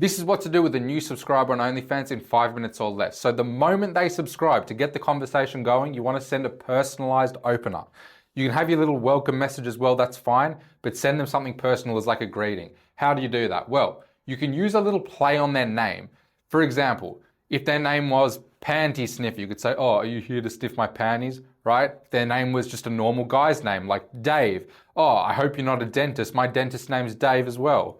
This is what to do with a new subscriber on OnlyFans in 5 minutes or less. So the moment they subscribe, to get the conversation going, you want to send a personalized opener. You can have your little welcome message as well, that's fine, but send them something personal as like a greeting. How do you do that? Well, you can use a little play on their name. For example, if their name was Panty Sniffer, you could say, oh, are you here to sniff my panties, right? If their name was just a normal guy's name, like Dave. Oh, I hope you're not a dentist. My dentist's name's Dave as well,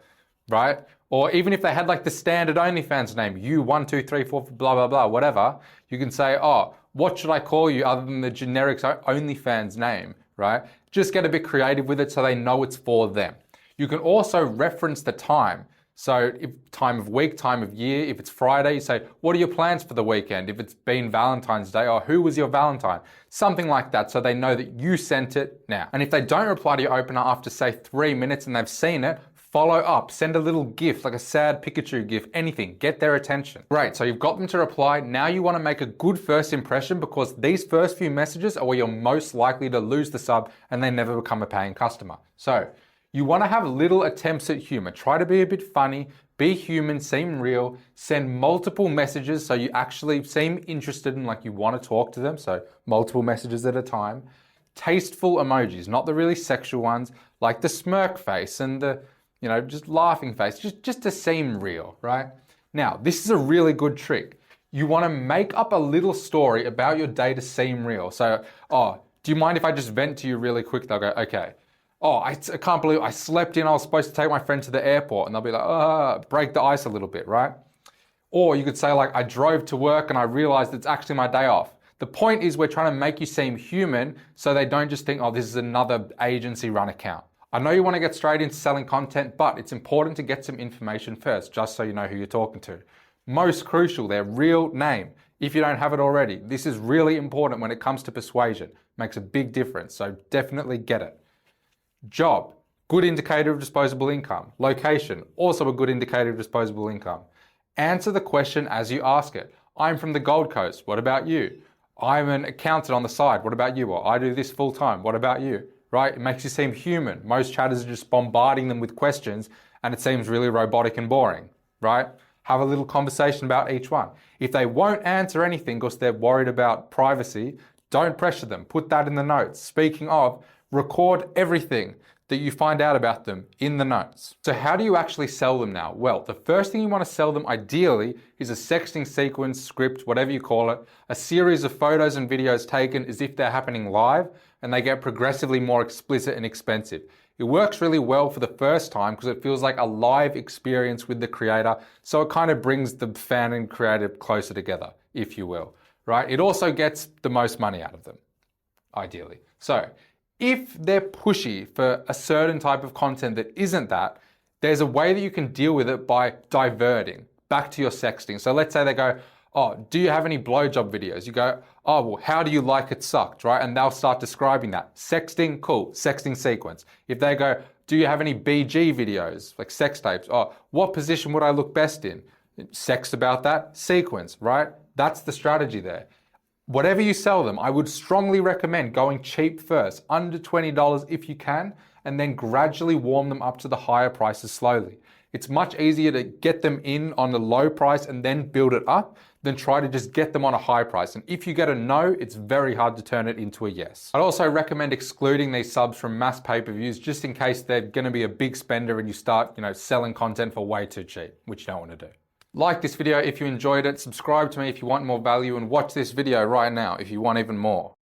right? Or even if they had like the standard OnlyFans name, you 1, 2, 3, 4, blah, blah, blah, whatever, you can say, oh, what should I call you other than the generic OnlyFans name, right? Just get a bit creative with it so they know it's for them. You can also reference the time. So if time of week, time of year, if it's Friday, you say, what are your plans for the weekend? If it's been Valentine's Day, or who was your Valentine? Something like that, so they know that you sent it now. And if they don't reply to your opener after say 3 minutes and they've seen it, follow up, send a little GIF, like a sad Pikachu GIF, anything, get their attention. Great, so you've got them to reply. Now you want to make a good first impression, because these first few messages are where you're most likely to lose the sub and they never become a paying customer. So you want to have little attempts at humor. Try to be a bit funny, be human, seem real, send multiple messages so you actually seem interested and like you want to talk to them. So multiple messages at a time. Tasteful emojis, not the really sexual ones, like the smirk face and the just laughing face, just to seem real, right? Now, this is a really good trick. You want to make up a little story about your day to seem real. So, oh, do you mind if I just vent to you really quick? They'll go, okay. Oh, I can't believe I slept in. I was supposed to take my friend to the airport. And they'll be like, break the ice a little bit, right? Or you could say like, I drove to work and I realized it's actually my day off. The point is we're trying to make you seem human so they don't just think, oh, this is another agency run account. I know you want to get straight into selling content, but it's important to get some information first, just so you know who you're talking to. Most crucial, their real name. If you don't have it already, this is really important when it comes to persuasion. Makes a big difference, so definitely get it. Job, good indicator of disposable income. Location, also a good indicator of disposable income. Answer the question as you ask it. I'm from the Gold Coast, what about you? I'm an accountant on the side, what about you? Or I do this full time, what about you? Right? It makes you seem human. Most chatters are just bombarding them with questions and it seems really robotic and boring, right? Have a little conversation about each one. If they won't answer anything because they're worried about privacy, don't pressure them. Put that in the notes. Speaking of, record everything that you find out about them in the notes. So how do you actually sell them now? Well, the first thing you want to sell them ideally is a sexting sequence, script, whatever you call it, a series of photos and videos taken as if they're happening live, and they get progressively more explicit and expensive. It works really well for the first time because it feels like a live experience with the creator, so it kind of brings the fan and creator closer together, if you will, right? It also gets the most money out of them, ideally. So if they're pushy for a certain type of content that isn't that, there's a way that you can deal with it by diverting back to your sexting. So let's say they go, oh, do you have any blowjob videos? You go, oh, well, how do you like it sucked, right? And they'll start describing that. Sexting, cool, sexting sequence. If they go, do you have any BG videos, like sex tapes? Oh, what position would I look best in? Sex about that, sequence, right? That's the strategy there. Whatever you sell them, I would strongly recommend going cheap first, under $20 if you can, and then gradually warm them up to the higher prices slowly. It's much easier to get them in on the low price and then build it up than try to just get them on a high price. And if you get a no, it's very hard to turn it into a yes. I'd also recommend excluding these subs from mass pay-per-views just in case they're gonna be a big spender and you start, selling content for way too cheap, which you don't wanna do. Like this video if you enjoyed it, subscribe to me if you want more value, and watch this video right now if you want even more.